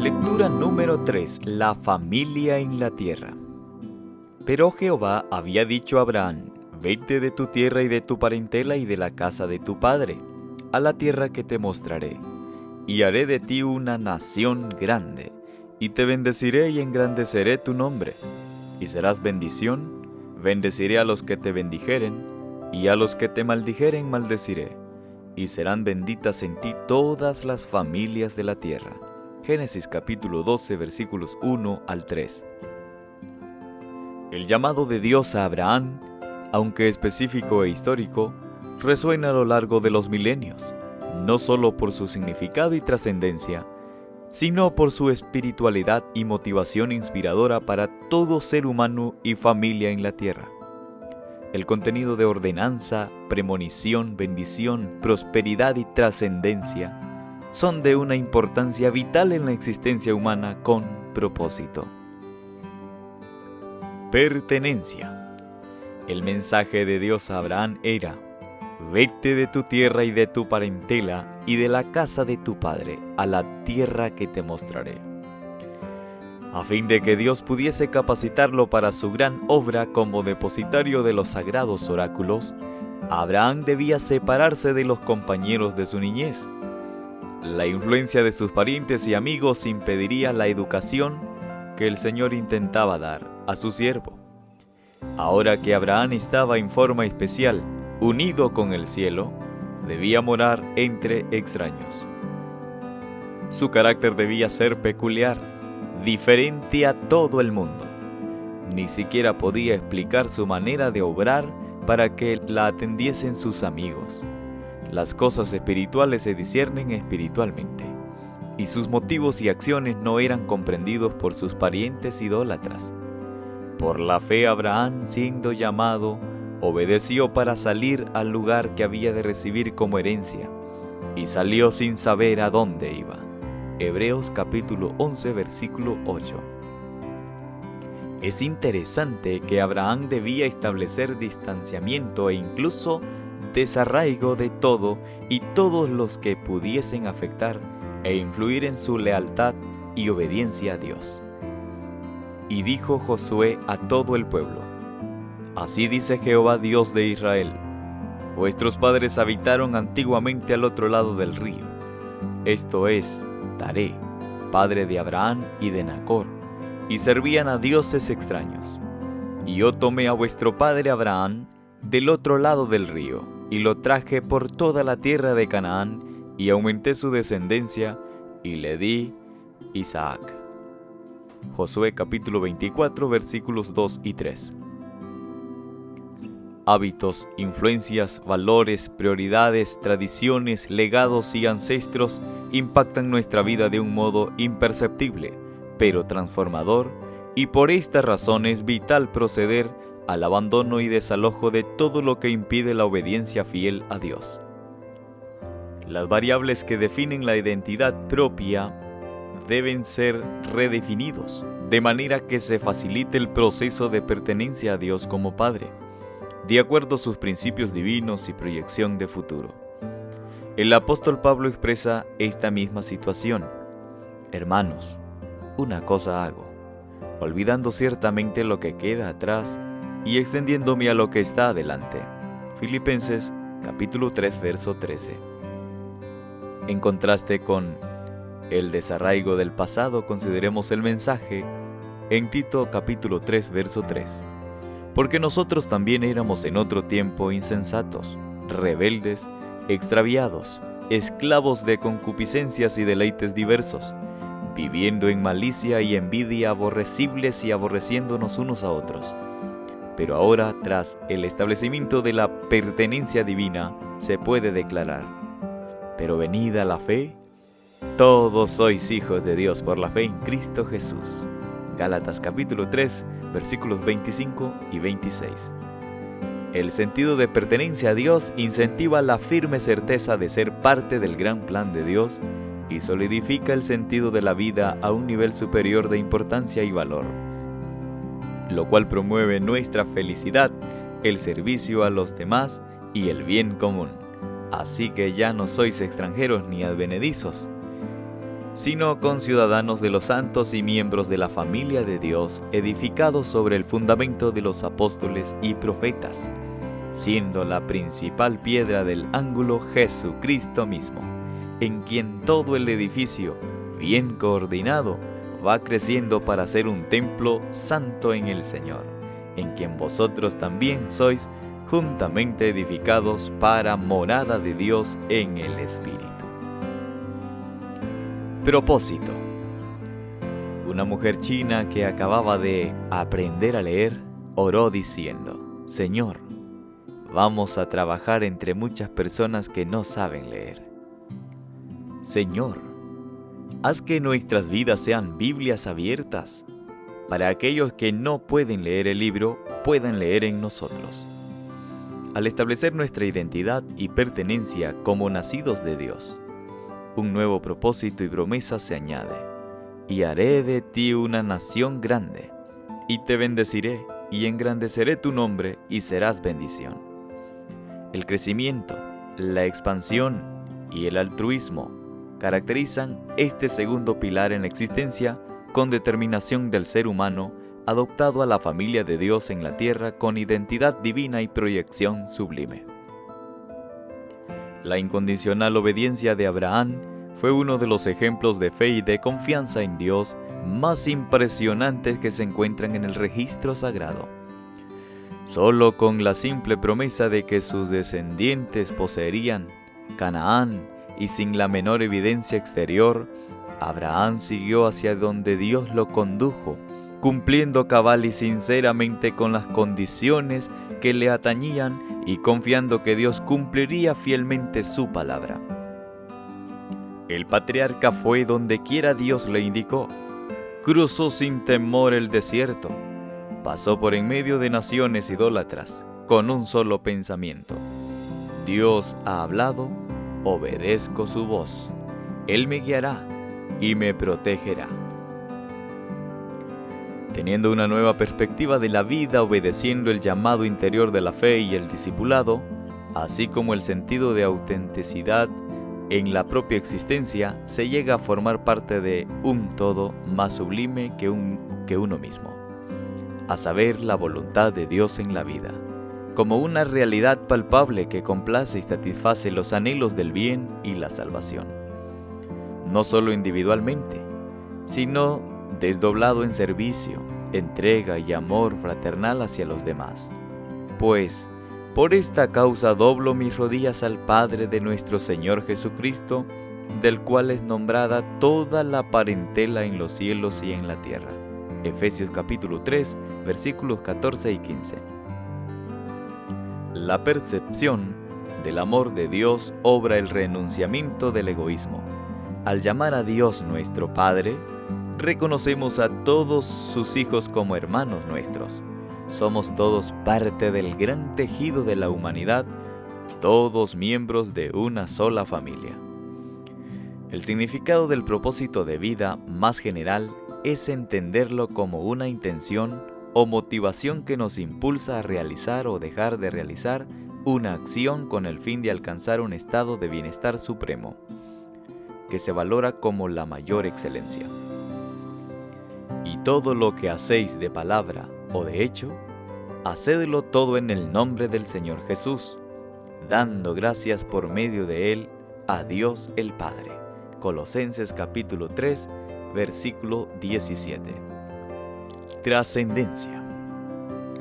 Lectura número 3. La familia en la tierra. Pero Jehová había dicho a Abraham: vete de tu tierra y de tu parentela y de la casa de tu padre, a la tierra que te mostraré, y haré de ti una nación grande, y te bendeciré y engrandeceré tu nombre, y serás bendición. Bendeciré a los que te bendijeren, y a los que te maldijeren maldeciré, y serán benditas en ti todas las familias de la tierra. Génesis capítulo 12, versículos 1 al 3. El llamado de Dios a Abraham, aunque específico e histórico, resuena a lo largo de los milenios, no solo por su significado y trascendencia, sino por su espiritualidad y motivación inspiradora para todo ser humano y familia en la tierra. El contenido de ordenanza, premonición, bendición, prosperidad y trascendencia son de una importancia vital en la existencia humana con propósito. Pertenencia. El mensaje de Dios a Abraham era: vete de tu tierra y de tu parentela y de la casa de tu padre a la tierra que te mostraré. A fin de que Dios pudiese capacitarlo para su gran obra como depositario de los sagrados oráculos, Abraham debía separarse de los compañeros de su niñez. La influencia de sus parientes y amigos impediría la educación que el Señor intentaba dar a su siervo. Ahora que Abraham estaba en forma especial, unido con el cielo, debía morar entre extraños. Su carácter debía ser peculiar, diferente a todo el mundo. Ni siquiera podía explicar su manera de obrar para que la atendiesen sus amigos. Las cosas espirituales se disciernen espiritualmente, y sus motivos y acciones no eran comprendidos por sus parientes idólatras. Por la fe, Abraham, siendo llamado, obedeció para salir al lugar que había de recibir como herencia, y salió sin saber a dónde iba. Hebreos capítulo 11, versículo 8. Es interesante que Abraham debía establecer distanciamiento e incluso desarraigo de todo y todos los que pudiesen afectar e influir en su lealtad y obediencia a Dios. Y dijo Josué a todo el pueblo: así dice Jehová Dios de Israel: vuestros padres habitaron antiguamente al otro lado del río, esto es, Taré, padre de Abraham y de Nacor, y servían a dioses extraños. Y yo tomé a vuestro padre Abraham del otro lado del río, y lo traje por toda la tierra de Canaán, y aumenté su descendencia, y le di Isaac. Josué capítulo 24, versículos 2 y 3. Hábitos, influencias, valores, prioridades, tradiciones, legados y ancestros impactan nuestra vida de un modo imperceptible, pero transformador, y por esta razón es vital proceder al abandono y desalojo de todo lo que impide la obediencia fiel a Dios. Las variables que definen la identidad propia deben ser redefinidos, de manera que se facilite el proceso de pertenencia a Dios como Padre, de acuerdo a sus principios divinos y proyección de futuro. El apóstol Pablo expresa esta misma situación: hermanos, una cosa hago, olvidando ciertamente lo que queda atrás y extendiéndome a lo que está adelante. Filipenses capítulo 3, verso 13. En contraste con el desarraigo del pasado, consideremos el mensaje en Tito capítulo 3, verso 3. Porque nosotros también éramos en otro tiempo insensatos, rebeldes, extraviados, esclavos de concupiscencias y deleites diversos, viviendo en malicia y envidia, aborrecibles y aborreciéndonos unos a otros. Pero ahora, tras el establecimiento de la pertenencia divina, se puede declarar: pero venida la fe, todos sois hijos de Dios por la fe en Cristo Jesús. Gálatas capítulo 3, versículos 25 y 26. El sentido de pertenencia a Dios incentiva la firme certeza de ser parte del gran plan de Dios y solidifica el sentido de la vida a un nivel superior de importancia y valor, lo cual promueve nuestra felicidad, el servicio a los demás y el bien común. Así que ya no sois extranjeros ni advenedizos, sino conciudadanos de los santos y miembros de la familia de Dios, edificados sobre el fundamento de los apóstoles y profetas, siendo la principal piedra del ángulo Jesucristo mismo, en quien todo el edificio, bien coordinado, va creciendo para ser un templo santo en el Señor, en quien vosotros también sois juntamente edificados para morada de Dios en el Espíritu. Propósito. Una mujer china que acababa de aprender a leer, oró diciendo: Señor, vamos a trabajar entre muchas personas que no saben leer. Señor, haz que nuestras vidas sean Biblias abiertas, para aquellos que no pueden leer el libro, puedan leer en nosotros. Al establecer nuestra identidad y pertenencia como nacidos de Dios, un nuevo propósito y promesa se añade: y haré de ti una nación grande, y te bendeciré, y engrandeceré tu nombre, y serás bendición. El crecimiento, la expansión y el altruismo caracterizan este segundo pilar en la existencia con determinación del ser humano adoptado a la familia de Dios en la tierra con identidad divina y proyección sublime. La incondicional obediencia de Abraham fue uno de los ejemplos de fe y de confianza en Dios más impresionantes que se encuentran en el registro sagrado. Solo con la simple promesa de que sus descendientes poseerían Canaán y sin la menor evidencia exterior, Abraham siguió hacia donde Dios lo condujo, cumpliendo cabal y sinceramente con las condiciones que le atañían y confiando que Dios cumpliría fielmente su palabra. El patriarca fue donde quiera Dios le indicó, cruzó sin temor el desierto, pasó por en medio de naciones idólatras con un solo pensamiento: Dios ha hablado, obedezco su voz, Él me guiará y me protegerá. Teniendo una nueva perspectiva de la vida, obedeciendo el llamado interior de la fe y el discipulado, así como el sentido de autenticidad en la propia existencia, se llega a formar parte de un todo más sublime que uno mismo, a saber, la voluntad de Dios en la vida, como una realidad palpable que complace y satisface los anhelos del bien y la salvación, no solo individualmente, sino desdoblado en servicio, entrega y amor fraternal hacia los demás. Pues, por esta causa doblo mis rodillas al Padre de nuestro Señor Jesucristo, del cual es nombrada toda la parentela en los cielos y en la tierra. Efesios capítulo 3, versículos 14 y 15. La percepción del amor de Dios obra el renunciamiento del egoísmo. Al llamar a Dios nuestro Padre, reconocemos a todos sus hijos como hermanos nuestros. Somos todos parte del gran tejido de la humanidad, todos miembros de una sola familia. El significado del propósito de vida más general es entenderlo como una intención o motivación que nos impulsa a realizar o dejar de realizar una acción con el fin de alcanzar un estado de bienestar supremo, que se valora como la mayor excelencia. Y todo lo que hacéis de palabra o de hecho, hacedlo todo en el nombre del Señor Jesús, dando gracias por medio de Él a Dios el Padre. Colosenses capítulo 3, versículo 17. Trascendencia.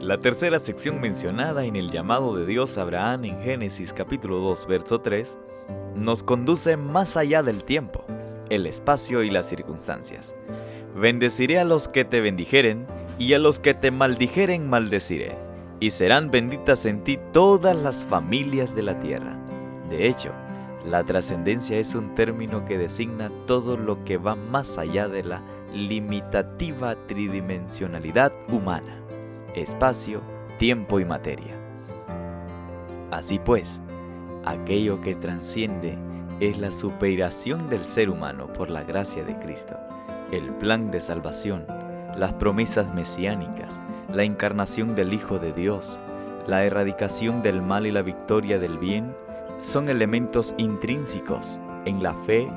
La tercera sección mencionada en el llamado de Dios a Abraham en Génesis capítulo 2, verso 3, nos conduce más allá del tiempo, el espacio y las circunstancias. Bendeciré a los que te bendijeren, y a los que te maldijeren maldeciré, y serán benditas en ti todas las familias de la tierra. De hecho, la trascendencia es un término que designa todo lo que va más allá de la limitativa tridimensionalidad humana, espacio, tiempo y materia. Así pues, aquello que trasciende es la superación del ser humano por la gracia de Cristo, el plan de salvación, las promesas mesiánicas, la encarnación del Hijo de Dios, la erradicación del mal y la victoria del bien, son elementos intrínsecos en la fe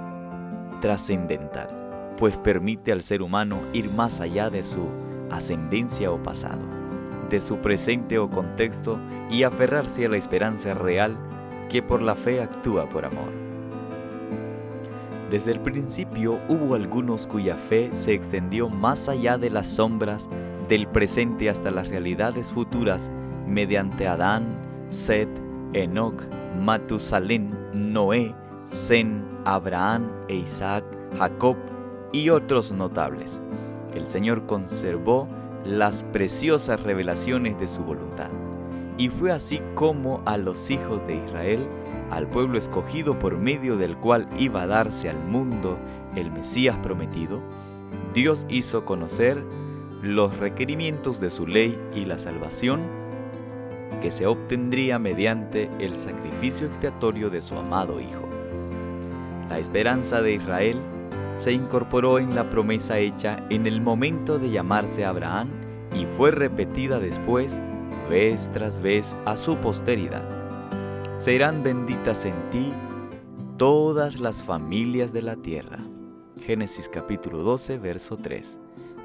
trascendental, pues permite al ser humano ir más allá de su ascendencia o pasado, de su presente o contexto, y aferrarse a la esperanza real que por la fe actúa por amor. Desde el principio hubo algunos cuya fe se extendió más allá de las sombras del presente hasta las realidades futuras mediante Adán, Set, Enoc, Matusalén, Noé, Sem, Abraham e Isaac, Jacob y otros notables. El Señor conservó las preciosas revelaciones de su voluntad. Y fue así como a los hijos de Israel, al pueblo escogido por medio del cual iba a darse al mundo el Mesías prometido, Dios hizo conocer los requerimientos de su ley y la salvación que se obtendría mediante el sacrificio expiatorio de su amado Hijo. La esperanza de Israel se incorporó en la promesa hecha en el momento de llamarse Abraham y fue repetida después, vez tras vez, a su posteridad. Serán benditas en ti todas las familias de la tierra. Génesis capítulo 12, verso 3.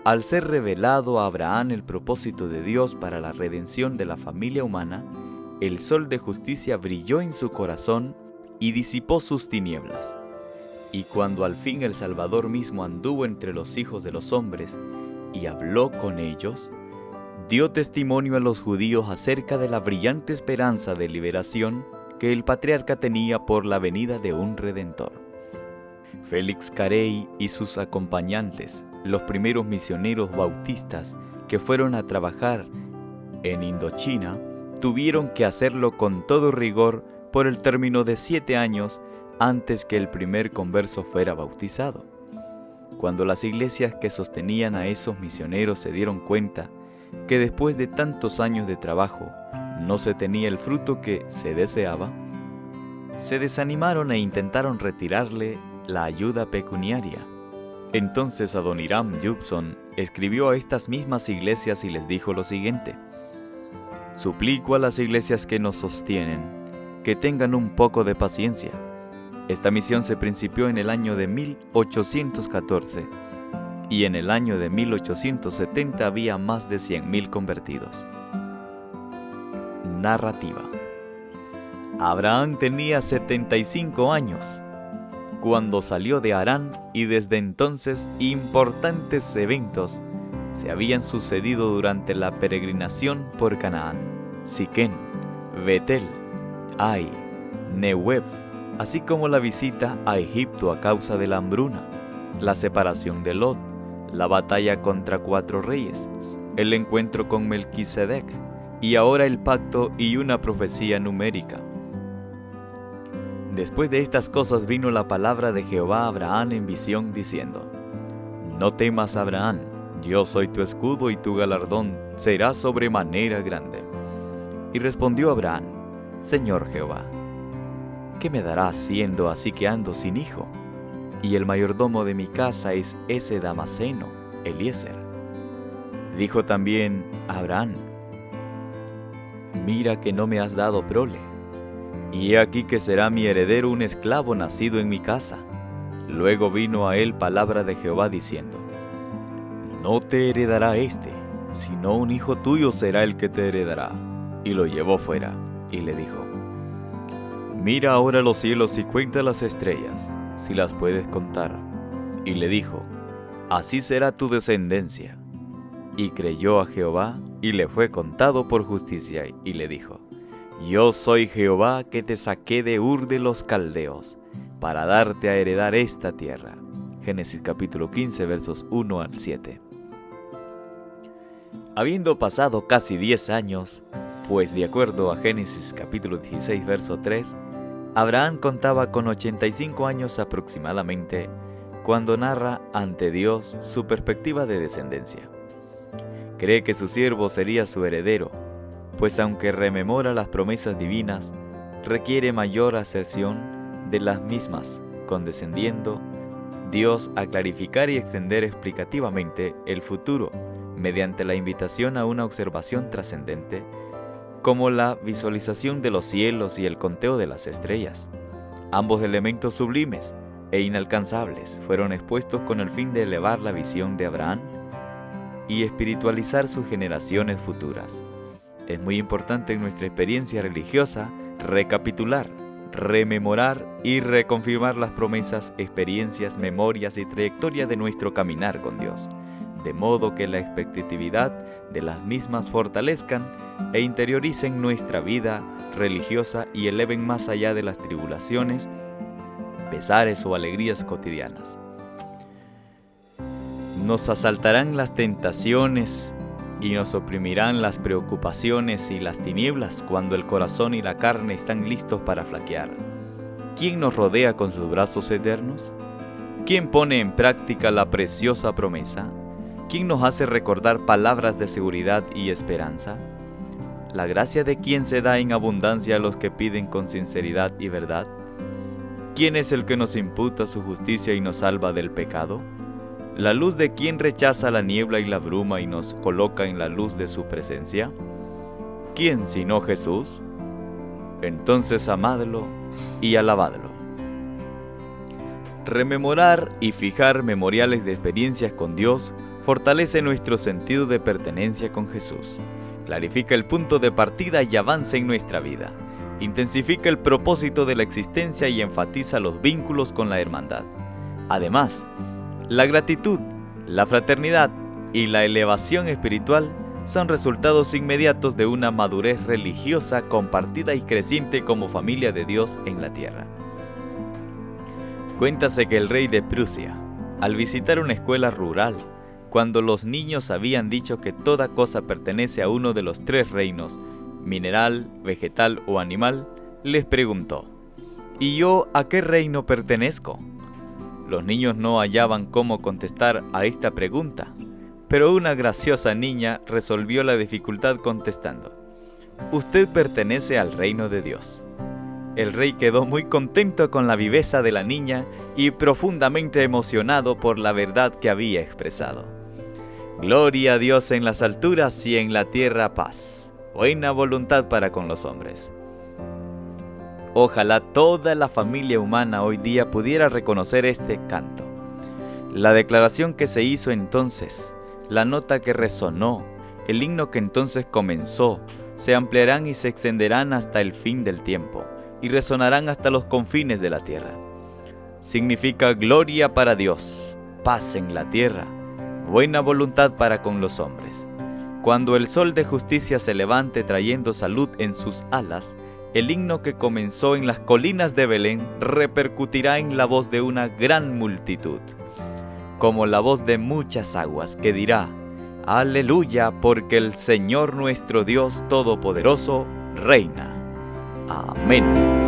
Al ser revelado a Abraham el propósito de Dios para la redención de la familia humana, el sol de justicia brilló en su corazón y disipó sus tinieblas. Y cuando al fin el Salvador mismo anduvo entre los hijos de los hombres y habló con ellos, dio testimonio a los judíos acerca de la brillante esperanza de liberación que el patriarca tenía por la venida de un Redentor. Félix Carey y sus acompañantes, los primeros misioneros bautistas que fueron a trabajar en Indochina, tuvieron que hacerlo con todo rigor por el término de 7 años antes que el primer converso fuera bautizado. Cuando las iglesias que sostenían a esos misioneros se dieron cuenta que después de tantos años de trabajo no se tenía el fruto que se deseaba, se desanimaron e intentaron retirarle la ayuda pecuniaria. Entonces Adoniram Judson escribió a estas mismas iglesias y les dijo lo siguiente: suplico a las iglesias que nos sostienen que tengan un poco de paciencia. Esta misión se principió en el año de 1814 y en el año de 1870 había más de 100,000 convertidos. Narrativa. Abraham tenía 75 años cuando salió de Harán, y desde entonces importantes eventos se habían sucedido durante la peregrinación por Canaán: Siquén, Betel, Ai, Nehueb, así como la visita a Egipto a causa de la hambruna, la separación de Lot, la batalla contra 4 reyes, el encuentro con Melquisedec, y ahora el pacto y una profecía numérica. Después de estas cosas vino la palabra de Jehová a Abraham en visión, diciendo: no temas, Abraham, yo soy tu escudo y tu galardón será sobremanera grande. Y respondió Abraham: Señor Jehová, ¿qué me darás siendo así que ando sin hijo? Y el mayordomo de mi casa es ese Damaseno, Eliezer. Dijo también Abraham: mira que no me has dado prole, y he aquí que será mi heredero un esclavo nacido en mi casa. Luego vino a él palabra de Jehová diciendo: no te heredará éste, sino un hijo tuyo será el que te heredará. Y lo llevó fuera, y le dijo: mira ahora los cielos y cuenta las estrellas, si las puedes contar. Y le dijo: así será tu descendencia. Y creyó a Jehová, y le fue contado por justicia, y le dijo: yo soy Jehová que te saqué de Ur de los Caldeos, para darte a heredar esta tierra. Génesis capítulo 15, versos 1 al 7. Habiendo pasado casi 10 años, pues de acuerdo a Génesis capítulo 16, verso 3, Abraham contaba con 85 años aproximadamente, cuando narra ante Dios su perspectiva de descendencia. Cree que su siervo sería su heredero, pues aunque rememora las promesas divinas, requiere mayor aserción de las mismas, condescendiendo Dios a clarificar y extender explicativamente el futuro mediante la invitación a una observación trascendente, como la visualización de los cielos y el conteo de las estrellas, ambos elementos sublimes, e inalcanzables fueron expuestos con el fin de elevar la visión de Abraham y espiritualizar sus generaciones futuras. Es muy importante en nuestra experiencia religiosa recapitular, rememorar y reconfirmar las promesas, experiencias, memorias y trayectoria de nuestro caminar con Dios, de modo que la expectatividad de las mismas fortalezcan e interioricen nuestra vida religiosa y eleven más allá de las tribulaciones, pesares o alegrías cotidianas. Nos asaltarán las tentaciones y nos oprimirán las preocupaciones y las tinieblas cuando el corazón y la carne están listos para flaquear. ¿Quién nos rodea con sus brazos eternos? ¿Quién pone en práctica la preciosa promesa? ¿Quién nos hace recordar palabras de seguridad y esperanza? ¿La gracia de quién se da en abundancia a los que piden con sinceridad y verdad? ¿Quién es el que nos imputa su justicia y nos salva del pecado? ¿La luz de quién rechaza la niebla y la bruma y nos coloca en la luz de su presencia? ¿Quién sino Jesús? Entonces amadlo y alabadlo. Rememorar y fijar memoriales de experiencias con Dios fortalece nuestro sentido de pertenencia con Jesús, clarifica el punto de partida y avanza en nuestra vida, intensifica el propósito de la existencia y enfatiza los vínculos con la hermandad. Además, la gratitud, la fraternidad y la elevación espiritual son resultados inmediatos de una madurez religiosa compartida y creciente como familia de Dios en la tierra. Cuéntase que el rey de Prusia, al visitar una escuela rural, cuando los niños habían dicho que toda cosa pertenece a uno de los tres reinos, mineral, vegetal o animal, les preguntó: ¿y yo a qué reino pertenezco? Los niños no hallaban cómo contestar a esta pregunta, pero una graciosa niña resolvió la dificultad contestando: usted pertenece al reino de Dios. El rey quedó muy contento con la viveza de la niña y profundamente emocionado por la verdad que había expresado. Gloria a Dios en las alturas y en la tierra paz, buena voluntad para con los hombres. Ojalá toda la familia humana hoy día pudiera reconocer este canto. La declaración que se hizo entonces, la nota que resonó, el himno que entonces comenzó, se ampliarán y se extenderán hasta el fin del tiempo, y resonarán hasta los confines de la tierra. Significa gloria para Dios, paz en la tierra, buena voluntad para con los hombres. Cuando el sol de justicia se levante trayendo salud en sus alas, el himno que comenzó en las colinas de Belén repercutirá en la voz de una gran multitud, como la voz de muchas aguas que dirá: Aleluya, porque el Señor nuestro Dios Todopoderoso reina. Amén.